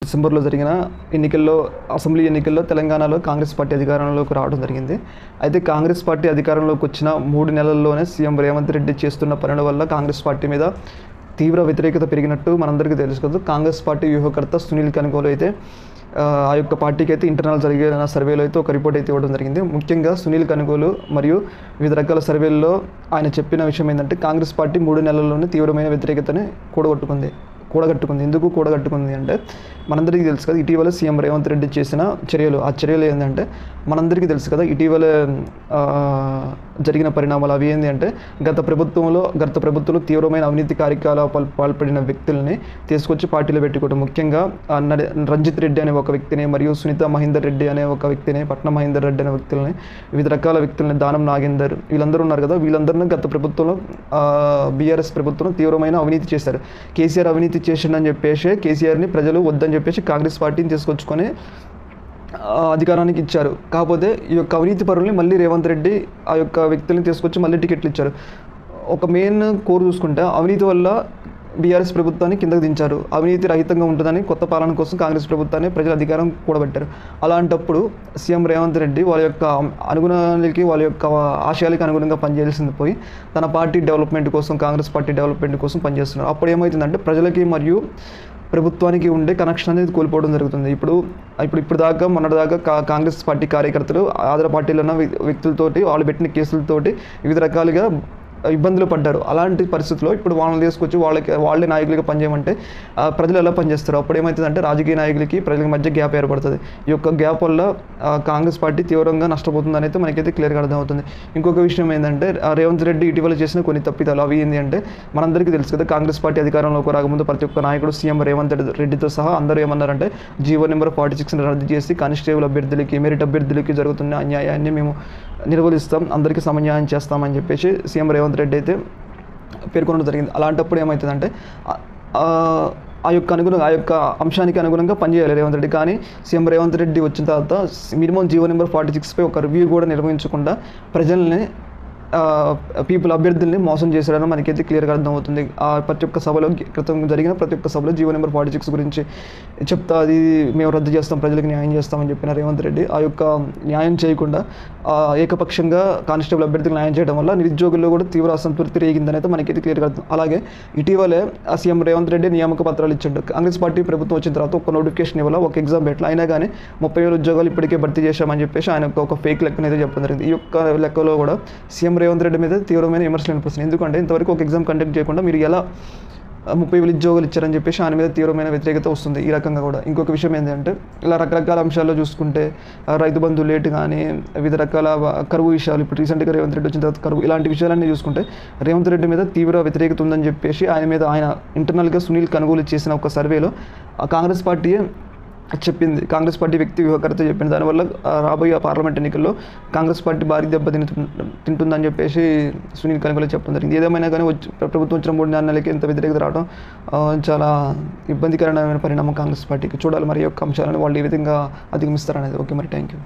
డిసెంబర్లో జరిగిన ఎన్నికల్లో అసెంబ్లీ ఎన్నికల్లో తెలంగాణలో కాంగ్రెస్ పార్టీ అధికారంలోకి రావడం జరిగింది. అయితే కాంగ్రెస్ పార్టీ అధికారంలోకి వచ్చిన 3 నెలల్లోనే సీఎం రేవంత్ రెడ్డి చేస్తున్న పనుల వల్ల కాంగ్రెస్ పార్టీ మీద తీవ్ర వ్యతిరేకత పెరిగినట్టు మనందరికీ తెలుసు కదా. కాంగ్రెస్ పార్టీ వ్యూహకర్త సునీల్ కనుగోలు అయితే ఆ యొక్క పార్టీకి అయితే ఇంటర్నల్ జరిగిన సర్వేలో అయితే ఒక రిపోర్ట్ అయితే ఇవ్వడం జరిగింది. ముఖ్యంగా సునీల్ కనుగోలు మరియు వివిధ రకాల సర్వేల్లో ఆయన చెప్పిన విషయం ఏంటంటే కాంగ్రెస్ పార్టీ 3 నెలల్లోనే తీవ్రమైన వ్యతిరేకతని కూడగట్టుకుంది. ఎందుకు కూడగట్టుకుంది అంటే మనందరికీ తెలుసు కదా, ఇటీవల సీఎం రేవంత్ రెడ్డి చేసిన చర్యలు. ఆ చర్యలు ఏంటంటే మనందరికీ తెలుసు కదా, ఇటీవల జరిగిన పరిణామాలు అవి ఏంటి అంటే గత ప్రభుత్వంలో తీవ్రమైన అవినీతి కార్యకలాపాలు పాల్పడిన వ్యక్తుల్ని తీసుకొచ్చి పార్టీలో పెట్టుకోవడం. ముఖ్యంగా రంజిత్ రెడ్డి అనే ఒక వ్యక్తిని మరియు సునీత మహేందర్ రెడ్డి అనే ఒక వ్యక్తిని, పట్నం మహేందర్ రెడ్డి అనే వ్యక్తులని, వివిధ రకాల వ్యక్తులని, దానం నాగేందర్, వీళ్ళందరూ ఉన్నారు కదా. వీళ్ళందరినీ గత ప్రభుత్వంలో బీఆర్ఎస్ ప్రభుత్వం తీవ్రమైన అవినీతి చేశారు. కేసీఆర్ అవినీతి చేసిండని చెప్పేసి కేసీఆర్ని ప్రజలు వద్దని చెప్పేసి కాంగ్రెస్ పార్టీని తీసుకొచ్చుకొని అధికారానికి ఇచ్చారు. కాకపోతే ఈ యొక్క అవినీతి పరుల్ని మళ్ళీ రేవంత్ రెడ్డి ఆ యొక్క వ్యక్తుల్ని తీసుకొచ్చి మళ్ళీ టికెట్లు ఇచ్చారు. ఒక మెయిన్ కోర్ చూసుకుంటే అవినీతి వల్ల బీఆర్ఎస్ ప్రభుత్వాన్ని కిందకు దించారు. అవినీతి రహితంగా ఉంటుందని కొత్త పాలన కోసం కాంగ్రెస్ ప్రభుత్వాన్ని ప్రజల అధికారం కూడబెట్టారు. అలాంటప్పుడు సీఎం రేవంత్ రెడ్డి వాళ్ళ యొక్క అనుగుణాలకి, వాళ్ళ యొక్క ఆశయాలకి అనుగుణంగా పనిచేయాల్సింది పోయి తన పార్టీ డెవలప్మెంట్ కోసం, కాంగ్రెస్ పార్టీ డెవలప్మెంట్ కోసం పనిచేస్తున్నారు. అప్పుడు ఏమవుతుందంటే ప్రజలకి మరియు ప్రభుత్వానికి ఉండే కనెక్షన్ అనేది కోల్పోవడం జరుగుతుంది. ఇప్పుడు దాకా మొన్నటిదాకా కాంగ్రెస్ పార్టీ కార్యకర్తలు ఆధార పార్టీలో ఉన్న వ్యక్తులతోటి, వాళ్ళు పెట్టిన కేసులతోటి వివిధ రకాలుగా ఇబ్బందులు పడ్డారు. అలాంటి పరిస్థితుల్లో ఇప్పుడు వాళ్ళని తీసుకొచ్చి వాళ్ళే నాయకులుగా పనిచేయమంటే ప్రజలు ఎలా పనిచేస్తారు? అప్పుడు ఏమవుతుందంటే రాజకీయ నాయకులకి ప్రజల మధ్య గ్యాప్ ఏర్పడుతుంది. ఈ యొక్క గ్యాప్ వల్ల కాంగ్రెస్ పార్టీ తీవ్రంగా నష్టపోతుందని అయితే మనకైతే క్లియర్గా అర్థమవుతుంది. ఇంకొక విషయం ఏంటంటే రేవంత్ రెడ్డి ఇటీవల చేసిన కొన్ని తప్పిదాలు. అవి ఏంటి అంటే మనందరికీ తెలుసు కదా, కాంగ్రెస్ పార్టీ అధికారంలోకి రాకముందు ప్రతి ఒక్క నాయకుడు సీఎం రేవంత్ రెడ్డితో సహా అందరూ ఏమన్నారంటే జీవో నెంబర్ 46ని రద్దు చేసి కానిస్టేబుల్ అభ్యర్థులకి, మెరిట్ అభ్యర్థులకి జరుగుతున్న అన్యాయాన్ని మేము నిర్వహిస్తాం, అందరికీ సమన్యాయం చేస్తామని చెప్పేసి సీఎం రేవంత్ రెడ్డి అయితే పేర్కొనడం జరిగింది. అలాంటప్పుడు ఏమవుతుందంటే ఆ యొక్క అంశానికి అనుగుణంగా పనిచేయాలి రేవంత్ రెడ్డి. కానీ సీఎం రేవంత్ రెడ్డి వచ్చిన తర్వాత మినిమం జీవో నెంబర్ 46పై ఒక రివ్యూ కూడా నిర్వహించకుండా ప్రజల్ని అభ్యర్థుల్ని మోసం చేశారని మనకైతే క్లియర్గా అర్థమవుతుంది. ప్రతి ఒక్క సభలో జరిగిన ప్రతి ఒక్క సభలో జీవో నెంబర్ 46 గురించి చెప్తా అది మేము రద్దు చేస్తాం, ప్రజలకు న్యాయం చేస్తామని చెప్పిన రేవంత్ రెడ్డి ఆ యొక్క న్యాయం చేయకుండా ఏకపక్షంగా కానిస్టేబుల్ అభ్యర్థులకు న్యాయం చేయడం వల్ల నిరుద్యోగుల్లో కూడా తీవ్ర అసంతృప్తి రేగిందని అయితే మనకైతే క్లియర్గా అర్థం. అలాగే ఇటీవలే సీఎం రేవంత్ రెడ్డి నియామక పత్రాలు ఇచ్చాడు. కాంగ్రెస్ పార్టీ ప్రభుత్వం వచ్చిన తర్వాత ఒక నోటిఫికేషన్ ఇవ్వాల, ఒక ఎగ్జామ్ పెట్టాలి, అయినా కానీ 30,000 ఉద్యోగాలు ఇప్పటికే భర్తీ చేశామని చెప్పేసి ఆయన ఒక ఫేక్ లెక్కను అయితే చెప్పడం జరిగింది. ఈ యొక్క లెక్కలో కూడా సీఎం రేవంత్ రెడ్డి మీద తీవ్రమైన విమర్శలు వినిపిస్తుంది. ఎందుకంటే ఇంతవరకు ఒక ఎగ్జామ్ కండక్ట్ చేయకుండా మీరు ఎలా 30,000 ఉద్యోగాలు ఇచ్చారని చెప్పేసి ఆయన మీద తీవ్రమైన వ్యతిరేకత వస్తుంది. ఈ రకంగా కూడా ఇంకొక విషయం ఏంటంటే ఇలా రకరకాల అంశాల్లో చూసుకుంటే రైతు బంధు లేటు కానీ, వివిధ రకాల కరువు విషయాలు, ఇప్పుడు రీసెంట్గా రేవంత్ రెడ్డి వచ్చిన తర్వాత కరువు, ఇలాంటి విషయాలన్నీ చూసుకుంటే రేవంత్ రెడ్డి మీద తీవ్ర వ్యతిరేకత ఉందని చెప్పేసి ఆయన ఇంటర్నల్గా సునీల్ కనుగోలు చేసిన ఒక సర్వేలో కాంగ్రెస్ పార్టీ చెప్పింది. కాంగ్రెస్ పార్టీ వ్యక్తి వ్యూహకర్త చెప్పింది. దానివల్ల రాబోయే పార్లమెంట్ ఎన్నికల్లో కాంగ్రెస్ పార్టీ భారీ దెబ్బ తింటుందని చెప్పేసి సునీల్ కనుగోలు చెప్పడం జరిగింది. ఏదేమైనా కానీ ప్రభుత్వం వచ్చిన 3 నెలలకి ఇంత వ్యతిరేకత రావడం చాలా ఇబ్బందికరమైన పరిణామం కాంగ్రెస్ పార్టీకి. చూడాలి మరి యొక్క అంశాలను వాళ్ళు ఏ విధంగా అధిగమిస్తారనేది. ఓకే, మరి థ్యాంక్ యూ.